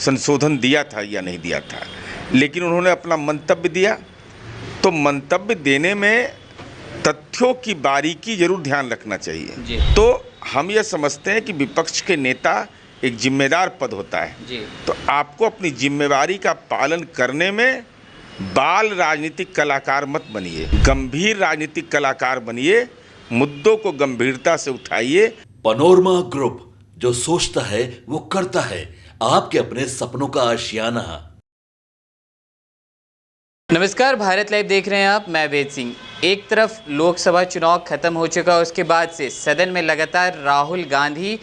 संशोधन दिया था या नहीं दिया था, लेकिन उन्होंने अपना मंतव्य दिया। तो मंतव्य देने में तथ्यों की बारीकी जरूर ध्यान रखना चाहिए। तो हम ये समझते हैं कि विपक्ष के नेता एक जिम्मेदार पद होता है जी। तो आपको अपनी जिम्मेवारी का पालन करने में बाल राजनीतिक कलाकार मत बनिए, गंभीर राजनीतिक कलाकार बनिए, मुद्दों को गंभीरता से उठाइए। पनोरमा ग्रुप, जो सोचता है वो करता है, आपके अपने सपनों का आशियाना। नमस्कार, भारत लाइव देख रहे हैं आप, मैं वेद सिंह। एक तरफ लोकसभा चुनाव खत्म हो चुका, उसके बाद से सदन में लगातार राहुल गांधी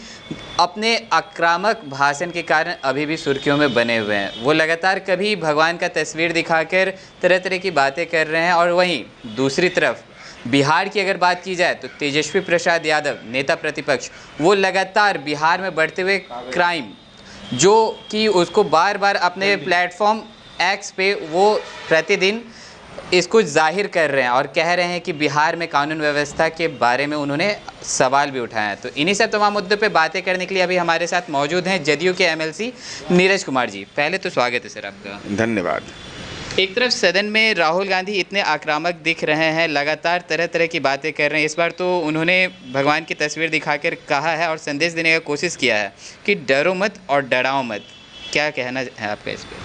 अपने आक्रामक भाषण के कारण अभी भी सुर्खियों में बने हुए हैं। वो लगातार कभी भगवान का तस्वीर दिखाकर तरह तरह की बातें कर रहे हैं, और वहीं दूसरी तरफ बिहार की अगर बात की जाए तो तेजस्वी प्रसाद यादव, नेता प्रतिपक्ष, वो लगातार बिहार में बढ़ते हुए क्राइम, जो कि उसको बार बार अपने प्लेटफॉर्म एक्स पे वो प्रतिदिन इसको जाहिर कर रहे हैं और कह रहे हैं कि बिहार में कानून व्यवस्था के बारे में उन्होंने सवाल भी उठाया है। तो इन्हीं सब तमाम मुद्दों पे बातें करने के लिए अभी हमारे साथ मौजूद हैं जदयू के एमएलसी नीरज कुमार जी। पहले तो स्वागत है सर आपका। धन्यवाद। एक तरफ सदन में राहुल गांधी इतने आक्रामक दिख रहे हैं, लगातार तरह तरह की बातें कर रहे हैं। इस बार तो उन्होंने भगवान की तस्वीर दिखाकर कहा है और संदेश देने का कोशिश किया है कि डरो मत और डराओ मत। क्या कहना है आपका इस पर?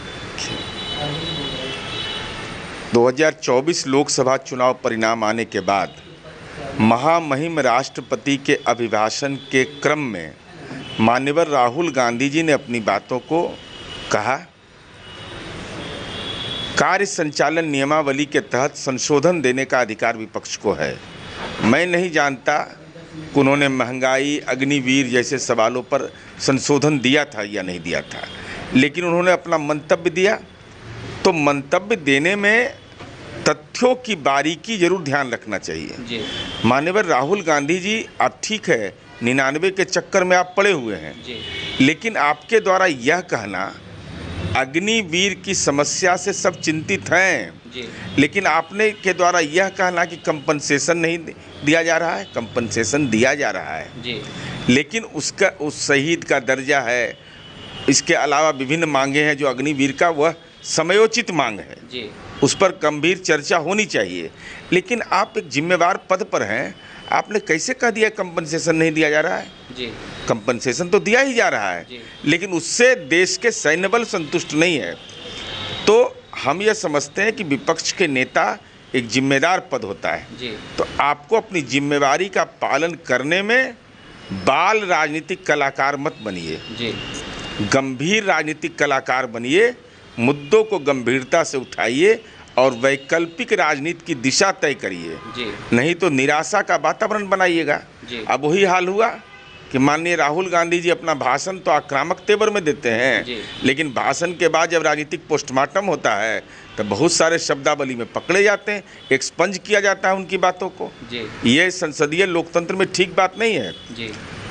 2024 लोकसभा चुनाव परिणाम आने के बाद महामहिम राष्ट्रपति के अभिभाषण के क्रम में माननीय राहुल गांधी जी ने अपनी बातों को कहा। कार्य संचालन नियमावली के तहत संशोधन देने का अधिकार विपक्ष को है। मैं नहीं जानता कि उन्होंने महंगाई, अग्निवीर जैसे सवालों पर संशोधन दिया था या नहीं दिया था, लेकिन उन्होंने अपना मंतव्य दिया। तो मंतव्य देने में तथ्यों की बारीकी जरूर ध्यान रखना चाहिए। माननीय राहुल गांधी जी, आप ठीक है 99 के चक्कर में आप पड़े हुए हैं, लेकिन आपके द्वारा यह कहना, अग्निवीर की समस्या से सब चिंतित हैं, लेकिन आपने के द्वारा यह कहना कि कंपनसेशन नहीं दिया जा रहा है। कंपनसेशन दिया जा रहा है, लेकिन उसका उस शहीद का दर्जा है, इसके अलावा विभिन्न मांगे हैं जो अग्निवीर का, वह समयोचित मांग है जी। उस पर गंभीर चर्चा होनी चाहिए। लेकिन आप एक जिम्मेवार पद पर हैं, आपने कैसे कह दिया कंपनसेशन नहीं दिया जा रहा है जी। कंपनसेशन तो दिया ही जा रहा है जी। लेकिन उससे देश के सैन्य बल संतुष्ट नहीं है। तो हम ये समझते हैं कि विपक्ष के नेता एक जिम्मेदार पद होता है जी। तो आपको अपनी जिम्मेवारी का पालन करने में बाल राजनीतिक कलाकार मत बनिए जी। गंभीर राजनीतिक कलाकार बनिए, मुद्दों को गंभीरता से उठाइए और वैकल्पिक राजनीति की दिशा तय करिए, नहीं तो निराशा का वातावरण बनाइएगा। अब वही हाल हुआ कि माननीय राहुल गांधी जी अपना भाषण तो आक्रामक तेवर में देते हैं, लेकिन भाषण के बाद जब राजनीतिक पोस्टमार्टम होता है तो बहुत सारे शब्दावली में पकड़े जाते हैं, एक्सपंज किया जाता है उनकी बातों को। ये संसदीय लोकतंत्र में ठीक बात नहीं है।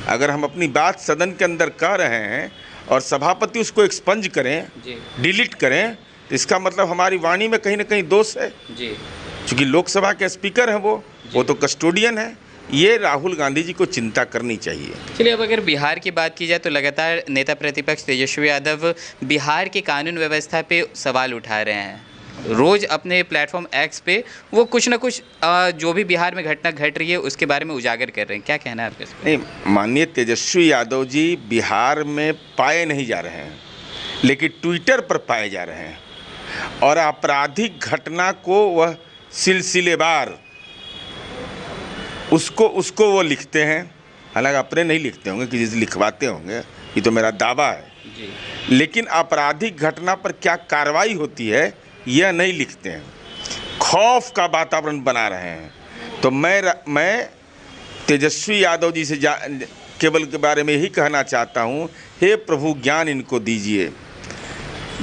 अगर हम अपनी बात सदन के अंदर कह रहे हैं और सभापति उसको एक्सपंज करें, डिलीट करें, तो इसका मतलब हमारी वाणी में कहीं ना कहीं दोष है जी। क्योंकि लोकसभा के स्पीकर हैं वो तो कस्टोडियन है। ये राहुल गांधी जी को चिंता करनी चाहिए। चलिए, अब अगर बिहार की बात की जाए तो लगातार नेता प्रतिपक्ष तेजस्वी यादव बिहार की कानून व्यवस्था पे सवाल उठा रहे हैं। रोज़ अपने प्लेटफॉर्म एक्स पे वो कुछ ना कुछ जो भी बिहार में घटना घट रही है उसके बारे में उजागर कर रहे हैं। क्या कहना है आपका? नहीं, माननीय तेजस्वी यादव जी बिहार में पाए नहीं जा रहे हैं, लेकिन ट्विटर पर पाए जा रहे हैं, और आपराधिक घटना को वह सिलसिलेवार उसको वो लिखते हैं। हालांकि अपने नहीं लिखते होंगे, किसी से लिखवाते होंगे, ये तो मेरा दावा है जी। लेकिन आपराधिक घटना पर क्या कार्रवाई होती है यह नहीं लिखते हैं, खौफ का वातावरण बना रहे हैं। तो मैं तेजस्वी यादव जी से केवल के बारे में यही कहना चाहता हूँ, हे प्रभु ज्ञान इनको दीजिए।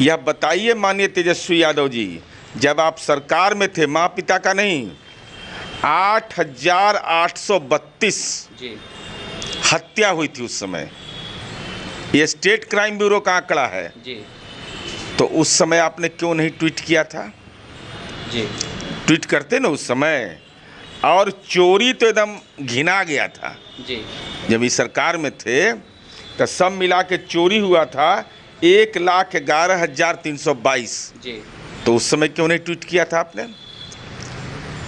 यह बताइए माननीय तेजस्वी यादव जी, जब आप सरकार में थे, माँ पिता का नहीं, 8,832 हत्या हुई थी उस समय। ये स्टेट क्राइम ब्यूरो का आंकड़ा है जी। तो उस समय आपने क्यों नहीं ट्वीट किया था जी? ट्वीट करते ना उस समय। और चोरी तो एकदम घिना गया था जी। जब इस सरकार में थे तो सब मिला के चोरी हुआ था 1,11,322। जी तो उस समय क्यों नहीं ट्वीट किया था आपने?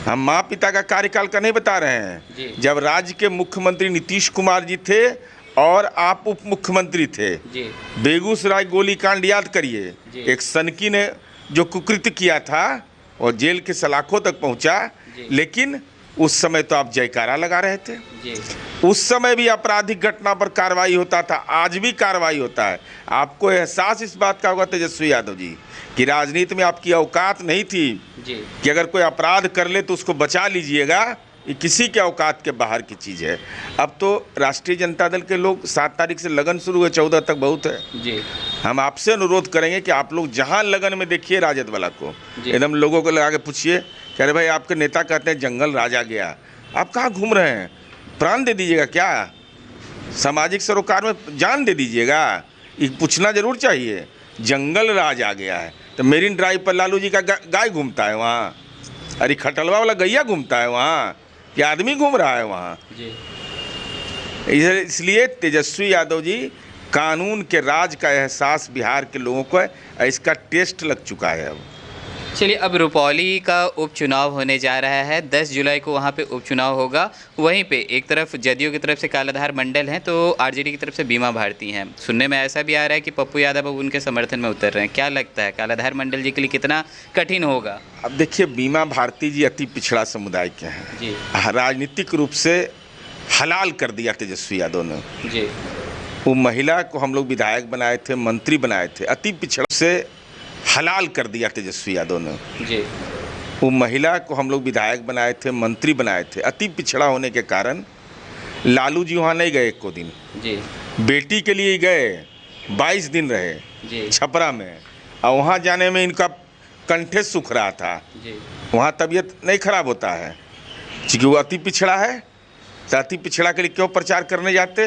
हम माँ पिता का कार्यकाल का नहीं बता रहे हैं। जी। जब राज्य के मुख्यमंत्री नीतीश कुमार जी थे और आप उप मुख्यमंत्री थे, जी बेगूसराय गोलीकांड याद करिए। जी। एक सनकी ने जो कुकृत्य किया था और जेल के सलाखों तक पहुंचा, जी। लेकिन उस समय तो आप जयकारा लगा रहे थे। जी उस समय भी आपराधिक घटना पर कार्रवाई होता था, आज भी कार्रवाई होता है। आपको एहसास इस बात का होगा तेजस्वी यादव जी कि राजनीति में आपकी औकात नहीं थी जी कि अगर कोई अपराध कर ले तो उसको बचा लीजिएगा। ये किसी के औकात के बाहर की चीज़ है। अब तो राष्ट्रीय जनता दल के लोग 7 तारीख से लगन शुरू हुए, 14 तक बहुत है। जी हम आपसे अनुरोध करेंगे कि आप लोग जहां लगन में देखिए राजद वाला को, जी। एकदम लोगों को लगा के पूछिए कि अरे भाई आपके नेता कहते हैं जंगल राजा गया, आप कहाँ घूम रहे हैं? प्राण दे दीजिएगा क्या? सामाजिक सरोकार में जान दे दीजिएगा? ये पूछना जरूर चाहिए। जंगल राज आ गया है तो मेरीन ड्राइव पर लालू जी का गाय घूमता है वहाँ, अरे खटलवा वाला गैया घूमता है वहाँ, क्या आदमी घूम रहा है वहाँ? जी इसलिए तेजस्वी यादव जी, कानून के राज का एहसास बिहार के लोगों को है, इसका टेस्ट लग चुका है। अब चलिए, अब रुपौली का उपचुनाव होने जा रहा है। 10 जुलाई को वहाँ पे उपचुनाव होगा। वहीं पे एक तरफ जदयू की तरफ से कालाधार मंडल हैं तो आरजेडी की तरफ से बीमा भारती हैं। सुनने में ऐसा भी आ रहा है कि पप्पू यादव अब उनके समर्थन में उतर रहे हैं। क्या लगता है कालाधार मंडल जी के लिए कितना कठिन होगा? अब देखिए, बीमा भारती जी अति पिछड़ा समुदाय के हैं जी राजनीतिक रूप से हलाल कर दिया तेजस्वी यादव ने। जी वो महिला को हम लोग विधायक बनाए थे, मंत्री बनाए थे, अति पिछड़ा से हलाल कर दिया तेजस्वी यादव ने। जी वो महिला को हम लोग विधायक बनाए थे, मंत्री बनाए थे, अति पिछड़ा होने के कारण लालू जी वहाँ नहीं गए एक को दिन। जी बेटी के लिए ही गए, 22 दिन रहे जी छपरा में, और वहाँ जाने में इनका कंठे सूख रहा था। जी वहाँ तबीयत नहीं खराब होता है क्योंकि वो अति पिछड़ा है। तो अति पिछड़ा के लिए क्यों प्रचार करने जाते?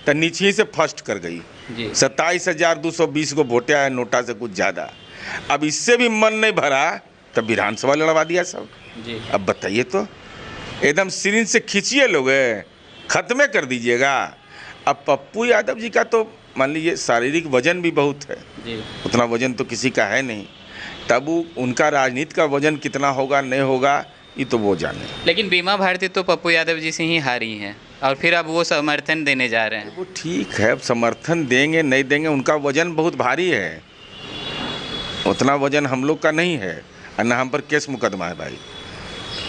तो नीचे ही से फर्स्ट कर गई। जी 27,220 को वोटे आए, नोटा से कुछ ज़्यादा। अब इससे भी मन नहीं भरा तब विधानसभा लड़वा दिया सब। जी अब बताइए तो, एकदम सिरिंज से खींचिए लोग, ख़त्म कर दीजिएगा। अब पप्पू यादव जी का तो मान लीजिए शारीरिक वजन भी बहुत है, जी उतना वजन तो किसी का है नहीं। तब वो उनका राजनीति का वजन कितना होगा नहीं होगा ये तो वो जाने। लेकिन बीमा भारती तो पप्पू यादव जी से ही हारी हैं और फिर अब वो समर्थन देने जा रहे हैं। वो ठीक है, अब समर्थन देंगे नहीं देंगे, उनका वजन बहुत भारी है, उतना वजन हम लोग का नहीं है और न हम पर केस मुकदमा है भाई।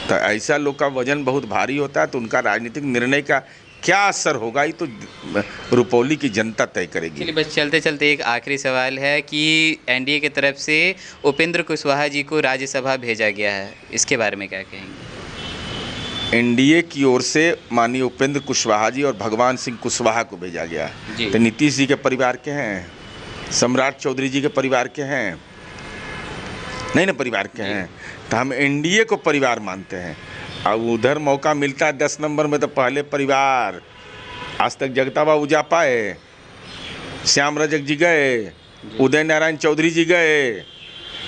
तो ऐसा लोग का वजन बहुत भारी होता है तो उनका राजनीतिक निर्णय का क्या असर होगा ये तो रुपौली की जनता तय करेगी। चलिए, बस चलते चलते एक आखिरी सवाल है कि एनडीए की तरफ से उपेंद्र कुशवाहा जी को राज्यसभा भेजा गया है, इसके बारे में क्या कहेंगे? एनडीए की ओर से माननीय उपेंद्र कुशवाहा जी और भगवान सिंह कुशवाहा को भेजा गया। जी। तो नीतीश जी के परिवार के हैं, सम्राट चौधरी जी के परिवार के हैं, नहीं ना परिवार के हैं। तो हम एनडीए को परिवार मानते हैं। अब उधर मौका मिलता है 10 नंबर में तो पहले परिवार, आज तक जगता बाबू जा पाए, श्याम रजक जी गए, उदय नारायण चौधरी जी गए,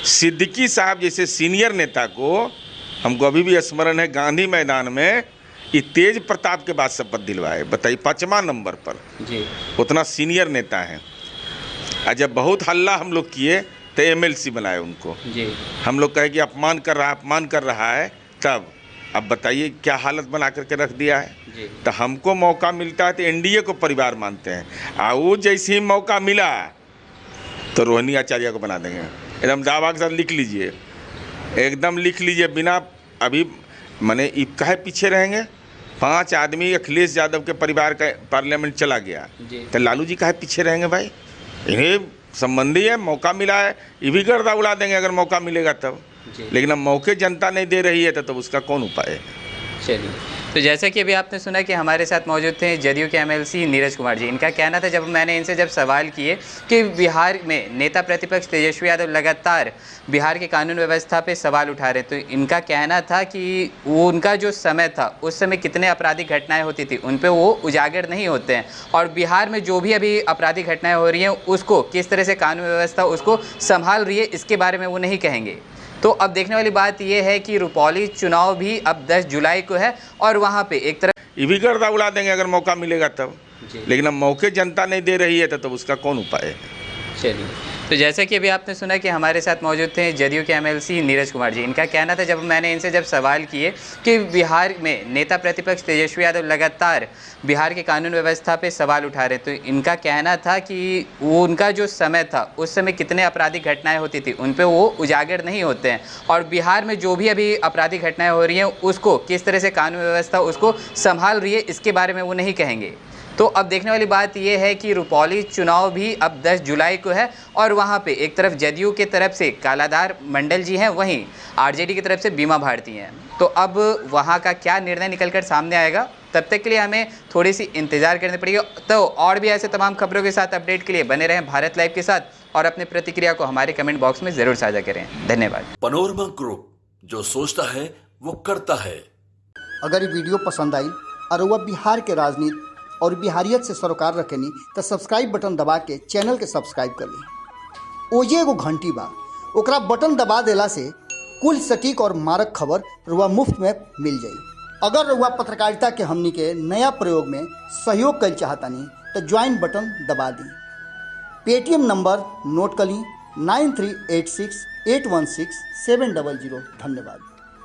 सिद्दीकी साहब जैसे सीनियर नेता को हमको अभी भी स्मरण है गांधी मैदान में ये तेज प्रताप के बाद शपथ दिलवाए। बताइए, 5वां नंबर पर जी उतना सीनियर नेता है। और जब बहुत हल्ला हम लोग किए तो एमएलसी बनाए उनको। जी हम लोग कहे कि अपमान कर रहा है तब। अब बताइए क्या हालत बना करके रख दिया है। जी तो हमको मौका मिलता है तो एनडीए को परिवार मानते हैं, और वो जैसे ही मौका मिला तो रोहिणी आचार्य को बना देंगे। एकदम दावा के साथ लिख लीजिए, एकदम लिख लीजिए, बिना अभी माने काहे पीछे रहेंगे। 5 आदमी अखिलेश यादव के परिवार का पार्लियामेंट चला गया जी तो लालू जी काहे पीछे रहेंगे भाई? इन्हें संबंधी है, मौका मिला है, ये भी गर्दा उड़ा देंगे अगर मौका मिलेगा तब। लेकिन अब मौके जनता नहीं दे रही है तो उसका कौन उपाय है? चलिए, तो जैसा कि अभी आपने सुना कि हमारे साथ मौजूद थे जदयू के एमएलसी नीरज कुमार जी। इनका कहना था, जब मैंने इनसे सवाल किए कि बिहार में नेता प्रतिपक्ष तेजस्वी यादव लगातार बिहार के कानून व्यवस्था पे सवाल उठा रहे, तो इनका कहना था कि वो उनका जो समय था उस समय कितने आपराधिक घटनाएं होती थी उन पे वो उजागर नहीं होते हैं, और बिहार में जो भी अभी आपराधिक घटनाएं हो रही हैं उसको किस तरह से कानून व्यवस्था उसको संभाल रही है इसके बारे में वो नहीं कहेंगे। तो अब देखने वाली बात यह है कि रुपौली चुनाव भी अब 10 जुलाई को है और वहाँ पे एक तरफ ये भी गर्दा उड़ा देंगे अगर मौका मिलेगा तब। लेकिन अब मौके जनता नहीं दे रही है तो उसका कौन उपाय है? चलिए, तो जैसा कि अभी आपने सुना कि हमारे साथ मौजूद थे जदयू के एमएलसी नीरज कुमार जी। इनका कहना था, जब मैंने इनसे सवाल किए कि बिहार में नेता प्रतिपक्ष तेजस्वी यादव लगातार बिहार की कानून व्यवस्था पे सवाल उठा रहे, तो इनका कहना था कि वो उनका जो समय था उस समय कितने आपराधिक घटनाएं होती थी उन पे वो उजागर नहीं होते हैं, और बिहार में जो भी अभी आपराधिक घटनाएं हो रही हैं उसको किस तरह से कानून व्यवस्था उसको संभाल रही है, इसके बारे में वो नहीं कहेंगे। तो अब देखने वाली बात यह है कि रुपौली चुनाव भी अब 10 जुलाई को है, और वहाँ पे एक तरफ जदयू के तरफ से कालाधार मंडल जी हैं, वहीं आरजेडी की तरफ से बीमा भारती हैं। तो अब वहाँ का क्या निर्णय निकलकर सामने आएगा, तब तक के लिए हमें थोड़ी सी इंतज़ार करनी पड़ेगी। तो और भी ऐसे तमाम खबरों के साथ अपडेट के लिए बने रहें भारत लाइव के साथ, और अपने प्रतिक्रिया को हमारे कमेंट बॉक्स में ज़रूर साझा करें। धन्यवाद। पनोरमा ग्रुप, जो सोचता है वो करता है। अगर ये वीडियो पसंद आई और वह बिहार के राजनीति और बिहारियत से सरोकार रखेनी तो सब्सक्राइब बटन दबा के चैनल के सब्सक्राइब कर ली। ओजे एगो घंटी बा, ओकरा बटन दबा देला से कुल सटीक और मारक खबर रुआ मुफ्त में मिल जाई। अगर रुआ पत्रकारिता के हमनी के नया प्रयोग में सहयोग कर चाहतानी तो ज्वाइन बटन दबा दी। पेटीएम नंबर नोट कर ली 9386816700। धन्यवाद।